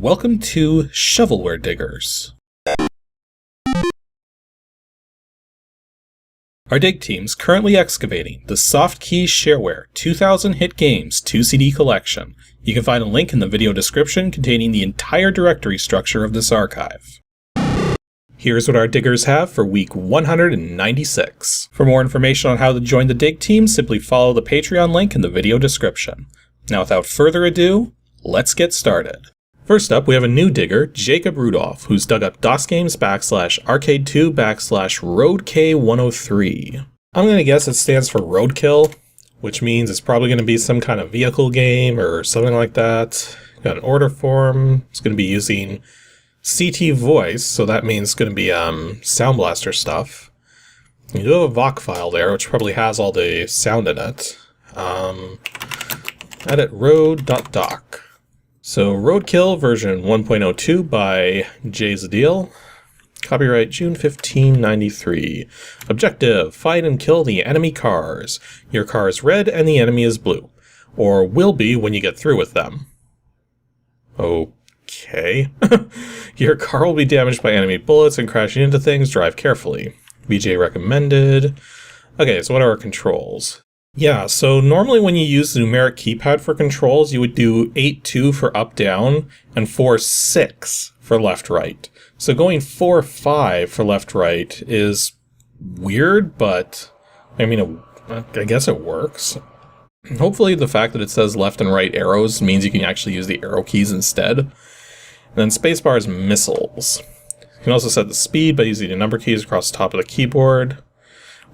Welcome to Shovelware Diggers. Our dig team's currently excavating the Softkey Shareware 2000 Hit Games 2CD collection. You can find a link in the video description containing the entire directory structure of this archive. Here's what our diggers have for week 196. For more information on how to join the dig team, simply follow the Patreon link in the video description. Now without further ado, let's get started. First up, we have a new digger, Jacob Rudolph, who's dug up DOSGAMES /Arcade2 /RoadK103. I'm gonna guess it stands for roadkill, which means it's probably gonna be some kind of vehicle game or something like that. Got an order form. It's gonna be using CT voice, so that means it's gonna be Sound Blaster stuff. You do have a VOC file there, which probably has all the sound in it. Edit road.doc. So Roadkill version 1.02 by Jay Zadil. Copyright June 15, 93. Objective: find and kill the enemy cars. Your car is red and the enemy is blue. Or will be when you get through with them. Okay. Your car will be damaged by enemy bullets and crashing into things. Drive carefully. BJ recommended. Okay, so what are our controls? Yeah, so normally when you use the numeric keypad for controls, you would do 8-2 for up-down and 4-6 for left-right. So going 4-5 for left-right is weird, but I mean, I guess it works. Hopefully the fact that it says left and right arrows means you can actually use the arrow keys instead. And then spacebar is missiles. You can also set the speed by using the number keys across the top of the keyboard.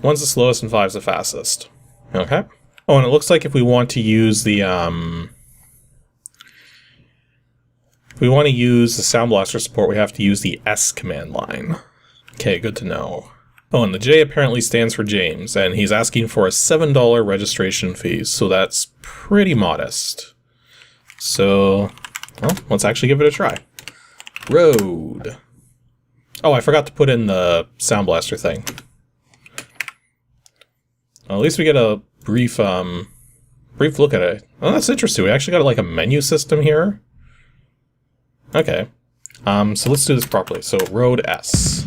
1's the slowest and 5's the fastest. Okay. Oh, and it looks like if we want to use the Sound Blaster support, we have to use the S command line. Okay, good to know. Oh, and the J apparently stands for James, and he's asking for a $7 registration fee, so that's pretty modest. So, well, let's actually give it a try. Road. Oh, I forgot to put in the Sound Blaster thing. Well, at least we get a brief look at it. Oh, that's interesting. We actually got like a menu system here. Okay. So let's do this properly. So road S.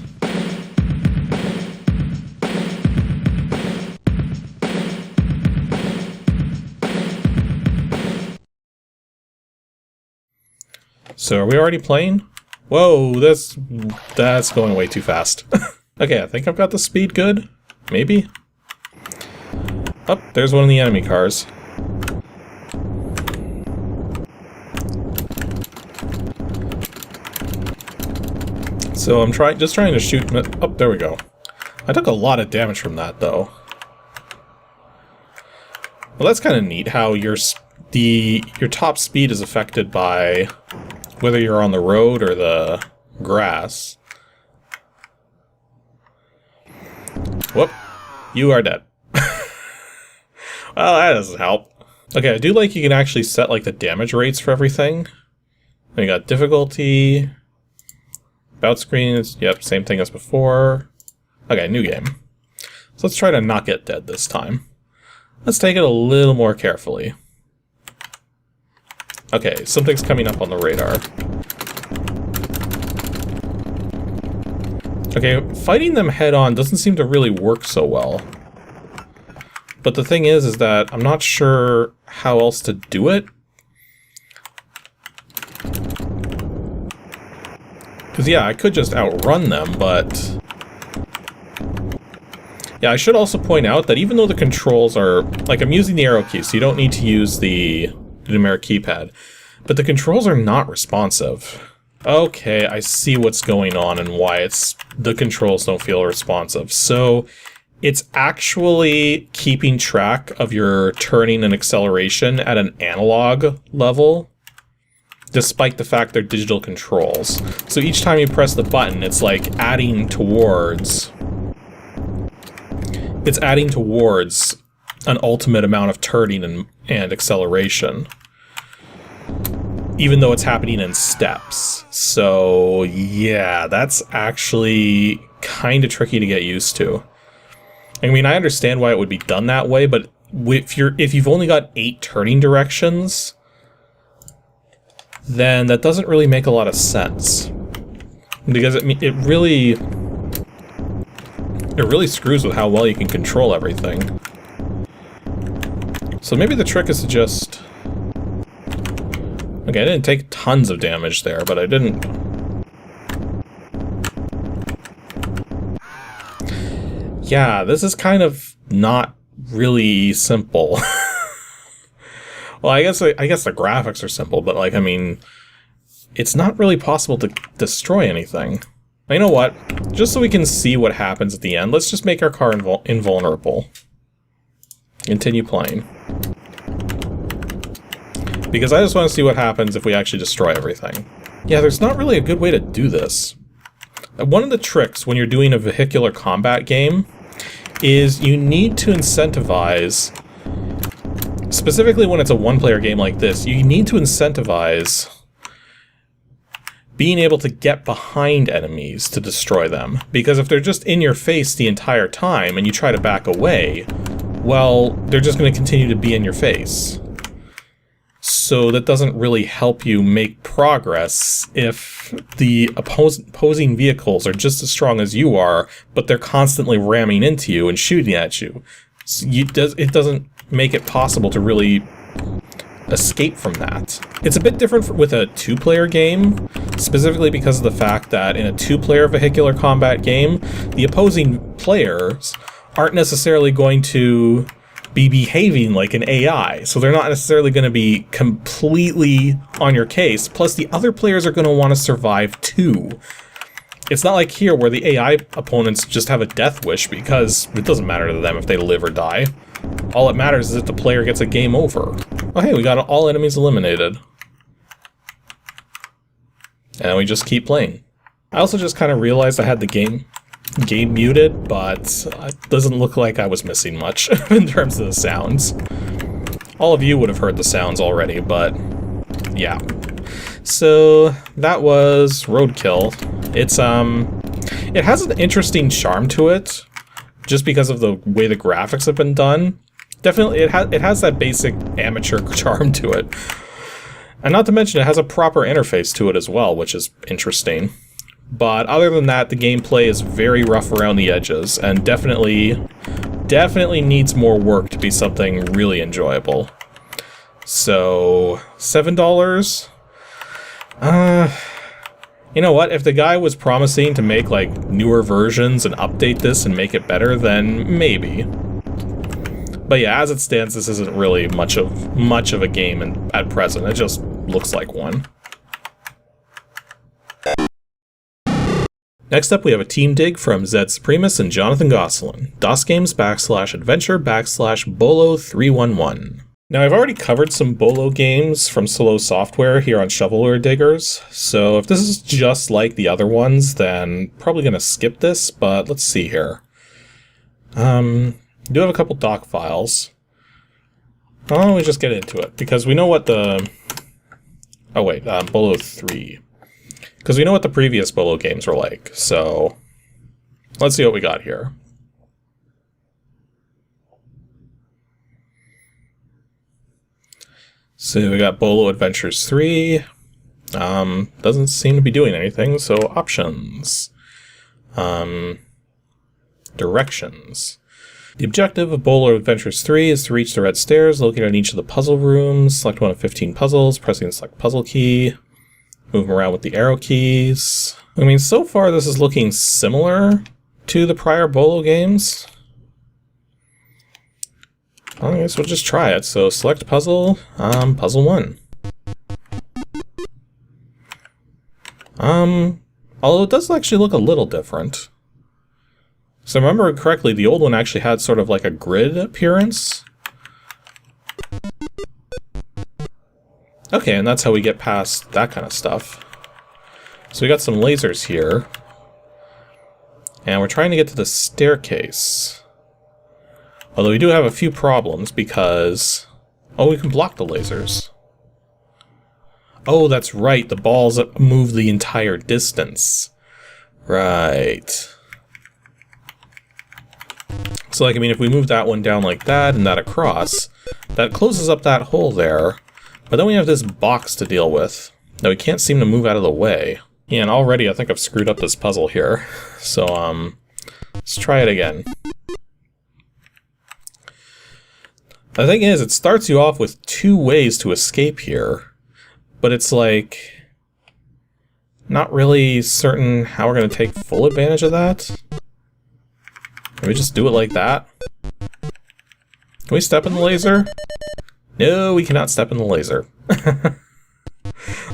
So are we already playing? Whoa, that's going way too fast. Okay, I think I've got the speed good. Maybe. Oh, there's one of the enemy cars. So I'm just trying to shoot. Oh, there we go. I took a lot of damage from that, though. Well, that's kind of neat how your top speed is affected by whether you're on the road or the grass. Whoop! You are dead. Well, that doesn't help. Okay, I do like you can actually set like the damage rates for everything. Then you got difficulty. About screen is, yep, same thing as before. Okay, new game. So let's try to not get dead this time. Let's take it a little more carefully. Okay, something's coming up on the radar. Okay, fighting them head on doesn't seem to really work so well. But the thing is that I'm not sure how else to do it. Because yeah, I could just outrun them, but... Yeah, I should also point out that even though the controls are... Like, I'm using the arrow key, so you don't need to use the numeric keypad. But the controls are not responsive. Okay, I see what's going on and why the controls don't feel responsive. So... it's actually keeping track of your turning and acceleration at an analog level, despite the fact they're digital controls. So each time you press the button, it's like adding towards... It's adding towards an ultimate amount of turning and acceleration, even though it's happening in steps. So yeah, that's actually kind of tricky to get used to. I mean, I understand why it would be done that way, but if you've only got 8 turning directions, then that doesn't really make a lot of sense. Because it really screws with how well you can control everything. So maybe the trick is to just... Okay, I didn't take tons of damage there, but I didn't... Yeah, this is kind of not really simple. Well, I guess the graphics are simple, but like, I mean, it's not really possible to destroy anything. You know what? Just so we can see what happens at the end, let's just make our car invulnerable. Continue playing. Because I just want to see what happens if we actually destroy everything. Yeah, there's not really a good way to do this. One of the tricks when you're doing a vehicular combat game is you need to incentivize, specifically when it's a one-player game like this, you need to incentivize being able to get behind enemies to destroy them. Because if they're just in your face the entire time and you try to back away, well, they're just going to continue to be in your face. So that doesn't really help you make progress if the opposing vehicles are just as strong as you are, but they're constantly ramming into you and shooting at you. So it doesn't make it possible to really escape from that. It's a bit different with a two-player game, specifically because of the fact that in a two-player vehicular combat game, the opposing players aren't necessarily going to be behaving like an AI, so they're not necessarily going to be completely on your case, plus the other players are going to want to survive too. It's not like here where the AI opponents just have a death wish because it doesn't matter to them if they live or die. All that matters is if the player gets a game over. Oh hey, we got all enemies eliminated. And we just keep playing. I also just kind of realized I had the game muted, but it doesn't look like I was missing much in terms of the sounds. All of you would have heard the sounds already, but yeah. So that was Roadkill. It has an interesting charm to it, just because of the way the graphics have been done. Definitely, it has that basic amateur charm to it. And not to mention, it has a proper interface to it as well, which is interesting. But other than that, the gameplay is very rough around the edges, and definitely needs more work to be something really enjoyable. So, $7? You know what, if the guy was promising to make, like, newer versions and update this and make it better, then maybe. But yeah, as it stands, this isn't really much of a game at present. It just looks like one. Next up, we have a team dig from Zed Supremus and Jonathan Gosselin. DOSGAMES /adventure /Bolo311. Now, I've already covered some Bolo games from Soleau Software here on Shovelware Diggers, so if this is just like the other ones, then probably going to skip this, but let's see here. I do have a couple doc files. Why don't we just get into it, because we know what the... Oh wait, Bolo 3. Because we know what the previous Bolo games were like, so let's see what we got here. So we got Bolo Adventures 3. Doesn't seem to be doing anything, so options. Directions. The objective of Bolo Adventures 3 is to reach the red stairs located in each of the puzzle rooms. Select one of 15 puzzles, pressing the select puzzle key. Move them around with the arrow keys. I mean, so far this is looking similar to the prior Bolo games. I guess we'll just try it. So select puzzle, puzzle 1. Although it does actually look a little different. So if I remember correctly, the old one actually had sort of like a grid appearance. Okay, and that's how we get past that kind of stuff. So we got some lasers here. And we're trying to get to the staircase. Although we do have a few problems because... Oh, we can block the lasers. Oh, that's right, the balls move the entire distance. Right. So, like, I mean, if we move that one down like that and that across, that closes up that hole there. But then we have this box to deal with. No, we can't seem to move out of the way. Yeah, and already I think I've screwed up this puzzle here. So, let's try it again. The thing is, it starts you off with 2 ways to escape here. But it's like... not really certain how we're going to take full advantage of that. Can we just do it like that? Can we step in the laser? No, we cannot step in the laser.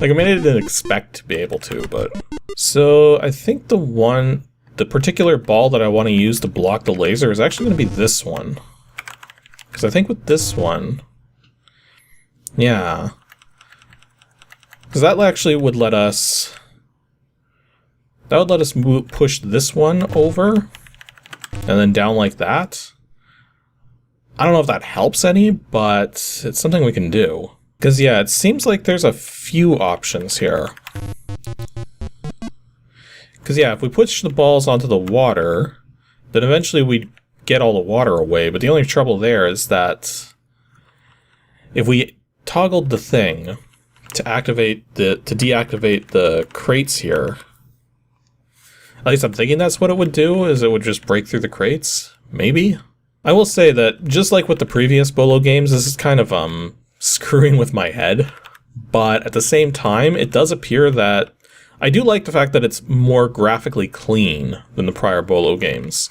Like, I mean, I didn't expect to be able to, but... So, I think the particular ball that I want to use to block the laser is actually going to be this one. Because I think with this one... yeah. Because that actually would let us... that would let us push this one over, and then down like that. I don't know if that helps any, but it's something we can do. Because, yeah, it seems like there's a few options here. Because, yeah, if we push the balls onto the water, then eventually we get all the water away, but the only trouble there is that if we toggled the thing to deactivate the crates here, at least I'm thinking that's what it would do, is it would just break through the crates? Maybe? I will say that, just like with the previous Bolo games, this is kind of, screwing with my head. But at the same time, it does appear that... I do like the fact that it's more graphically clean than the prior Bolo games.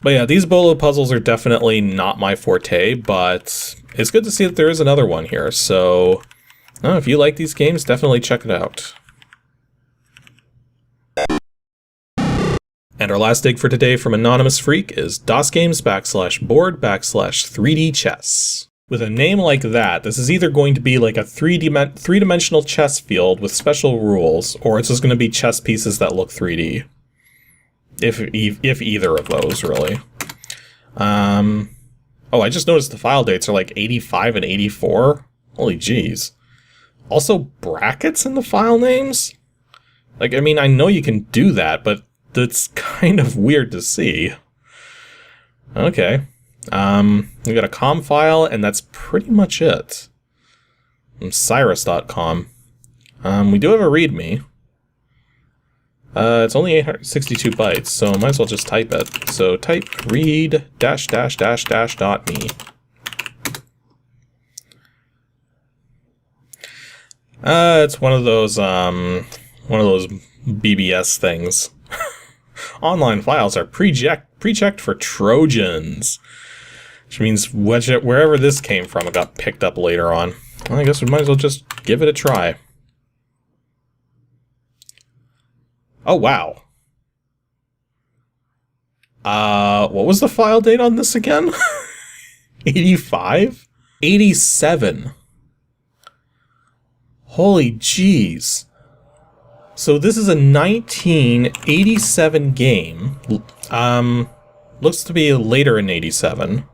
But yeah, these Bolo puzzles are definitely not my forte, but it's good to see that there is another one here. So, if you like these games, definitely check it out. And our last dig for today from Anonymous Freak is DOSGAMES /board/3D chess. With a name like that, this is either going to be like a three-dimensional chess field with special rules, or it's just going to be chess pieces that look 3D. If either of those, really. Oh, I just noticed the file dates are like 85 and 84. Holy jeez. Also, brackets in the file names? Like, I mean, I know you can do that, but that's kind of weird to see. Okay. We got a com file, and that's pretty much it. From Cyrus.com. We do have a README. It's only 862 bytes, so I might as well just type it. So type read ---- .me. It's one of those BBS things. Online files are pre-checked for Trojans. Which means wherever this came from, it got picked up later on. Well, I guess we might as well just give it a try. Oh, wow. What was the file date on this again? 85? 87. Holy jeez. So this is a 1987 game. Looks to be later in 87.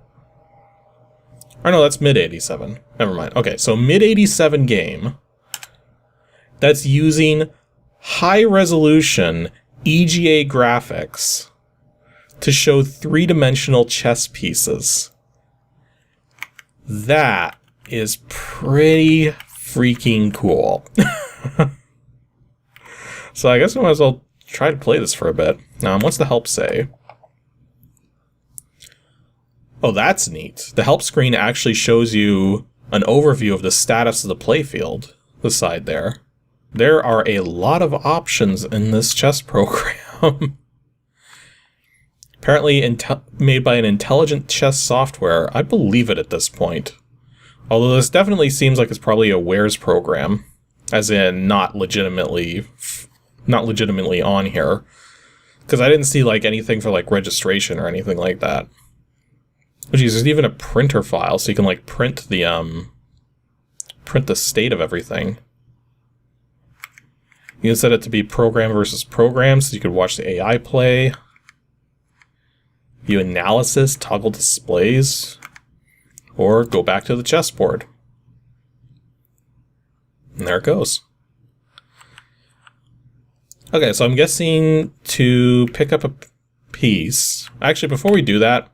Or no, that's mid-87. Never mind. Okay, so mid-87 game that's using high-resolution EGA graphics to show three-dimensional chess pieces. That is pretty freaking cool. So I guess we might as well try to play this for a bit. What's the help say? Oh, that's neat. The help screen actually shows you an overview of the status of the playfield, the side there. There are a lot of options in this chess program. Apparently made by an intelligent chess software. I believe it at this point. Although this definitely seems like it's probably a Wares program. As in, not legitimately on here. Because I didn't see like anything for like registration or anything like that. Oh geez, there's even a printer file, so you can like print the state of everything. You can set it to be program versus program, so you could watch the AI play. View analysis, toggle displays, or go back to the chessboard. And there it goes. Okay, so I'm guessing to pick up a piece. Actually, before we do that,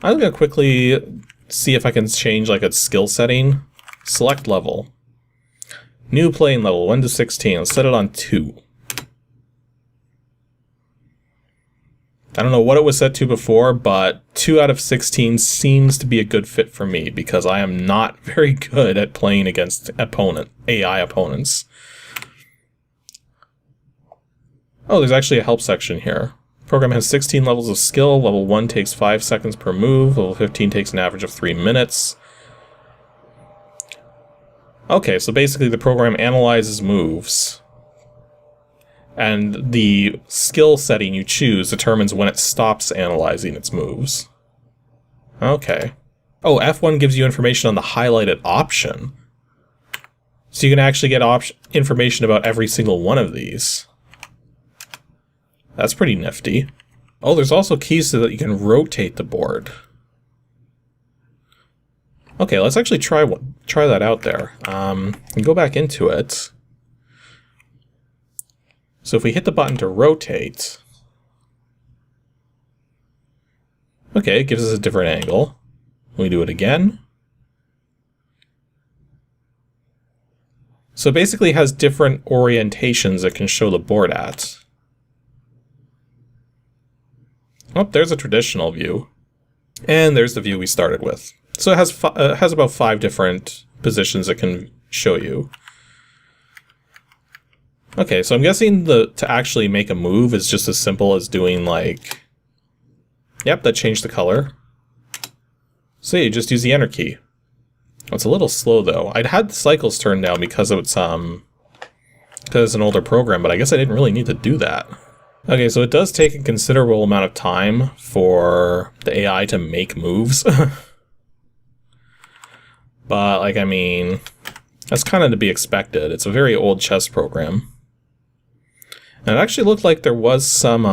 I'm going to quickly see if I can change like a skill setting. Select level. New playing level, 1 to 16. Let's set it on 2. I don't know what it was set to before, but 2 out of 16 seems to be a good fit for me because I am not very good at playing against AI opponents. Oh, there's actually a help section here. Program has 16 levels of skill. Level 1 takes 5 seconds per move. Level 15 takes an average of 3 minutes. Okay, so basically the program analyzes moves. And the skill setting you choose determines when it stops analyzing its moves. Okay. Oh, F1 gives you information on the highlighted option. So you can actually get information about every single one of these. That's pretty nifty. Oh, there's also keys so that you can rotate the board. Okay, let's actually try that out there. And go back into it. So if we hit the button to rotate, okay, it gives us a different angle. We do it again. So basically it has different orientations it can show the board at. Oh, there's a traditional view. And there's the view we started with. So it has about 5 different positions it can show you. Okay, so I'm guessing to actually make a move is just as simple as doing like... Yep, that changed the color. So yeah, you just use the enter key. Oh, it's a little slow though. I'd had the cycles turned down because it's an older program, but I guess I didn't really need to do that. Okay, so it does take a considerable amount of time for the AI to make moves. But, like, I mean, that's kind of to be expected. It's a very old chess program. And it actually looked like there was some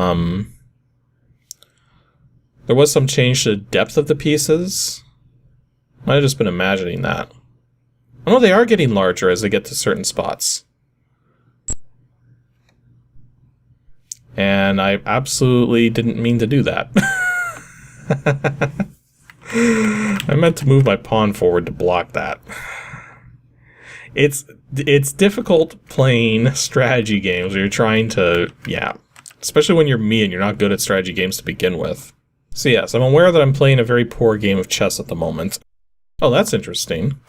change to the depth of the pieces. Might have just been imagining that. Oh no, they are getting larger as they get to certain spots. And I absolutely didn't mean to do that. I meant to move my pawn forward to block that. It's difficult playing strategy games where you're trying to, yeah, especially when you're me and you're not good at strategy games to begin with. So yes, I'm aware that I'm playing a very poor game of chess at the moment. Oh, that's interesting.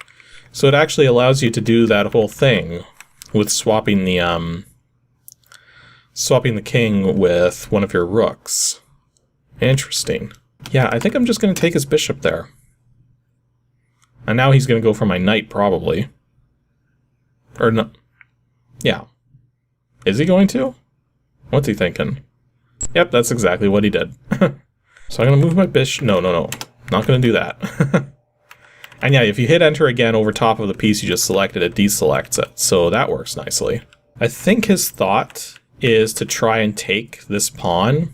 So it actually allows you to do that whole thing with swapping the king with one of your rooks. Interesting. Yeah, I think I'm just going to take his bishop there. And now he's going to go for my knight, probably. Or no. Yeah. Is he going to? What's he thinking? Yep, that's exactly what he did. So I'm going to move my bishop. No. Not going to do that. And yeah, if you hit enter again over top of the piece you just selected, it deselects it. So that works nicely. I think his thought is to try and take this pawn,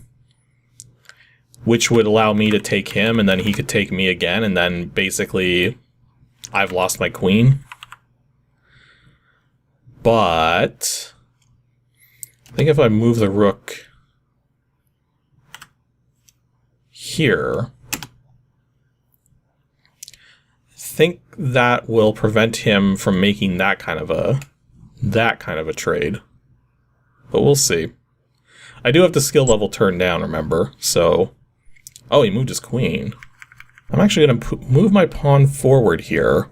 which would allow me to take him, and then he could take me again, and then basically I've lost my queen. But I think if I move the rook here, I think that will prevent him from making that kind of a trade. But we'll see. I do have the skill level turned down, remember? So, oh, he moved his queen. I'm actually going to move my pawn forward here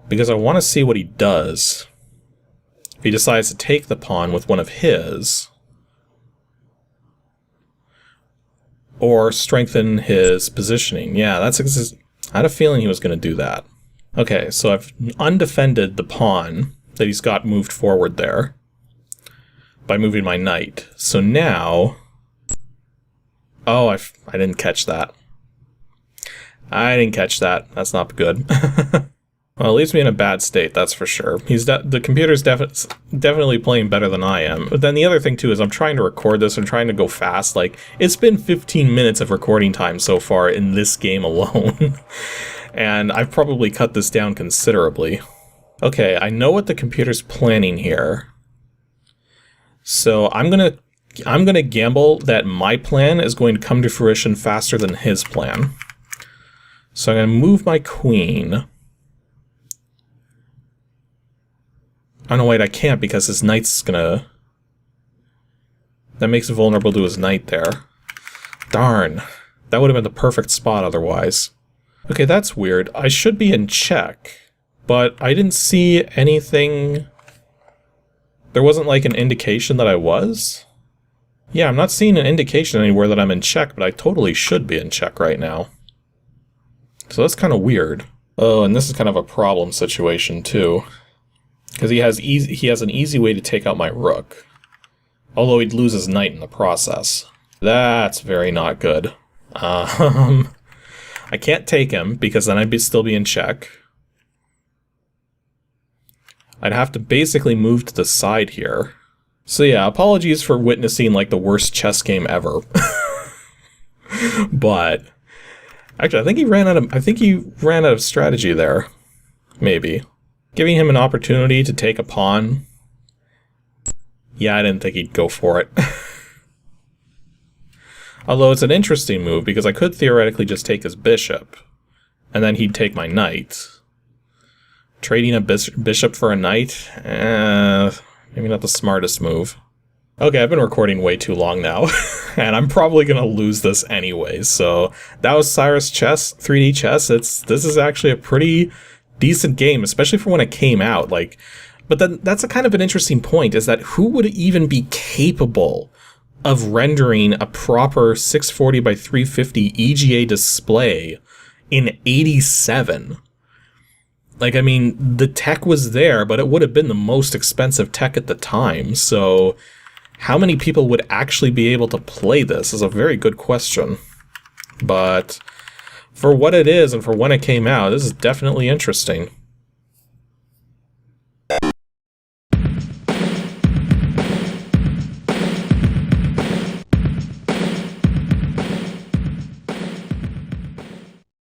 because I want to see what he does. If he decides to take the pawn with one of his, or strengthen his positioning. Yeah, I had a feeling he was going to do that. Okay, so I've undefended the pawn that he's got moved forward there by moving my knight. So now... Oh, I didn't catch that. I didn't catch that. That's not good. Well, it leaves me in a bad state, that's for sure. The computer's definitely playing better than I am. But then the other thing, too, is I'm trying to record this. I'm trying to go fast. Like, it's been 15 minutes of recording time so far in this game alone. And I've probably cut this down considerably. Okay, I know what the computer's planning here. So I'm gonna gamble that my plan is going to come to fruition faster than his plan. So I'm gonna move my queen. Oh no, wait, I can't because his knight's gonna... That makes it vulnerable to his knight there. Darn. That would have been the perfect spot otherwise. Okay, that's weird. I should be in check, but I didn't see anything... There wasn't like an indication that I was? Yeah, I'm not seeing an indication anywhere that I'm in check, but I totally should be in check right now. So that's kind of weird. Oh, and this is kind of a problem situation too. Because he has an easy way to take out my rook. Although he'd lose his knight in the process. That's very not good. I can't take him, because then I'd still be in check. I'd have to basically move to the side here. So yeah, apologies for witnessing like the worst chess game ever. But actually, I think he ran out of strategy there. Maybe. Giving him an opportunity to take a pawn. Yeah, I didn't think he'd go for it. Although it's an interesting move, because I could theoretically just take his bishop, and then he'd take my knight. Trading a bishop for a knight? Maybe not the smartest move. Okay, I've been recording way too long now, and I'm probably going to lose this anyway, so that was Cyrus Chess, 3D Chess. This is actually a pretty decent game, especially for when it came out. Like, but then that's a kind of an interesting point, is that who would even be capable of rendering a proper 640 by 350 EGA display in 87? Like, I mean, the tech was there, but it would have been the most expensive tech at the time, so how many people would actually be able to play this is a very good question. But for what it is and for when it came out, this is definitely interesting.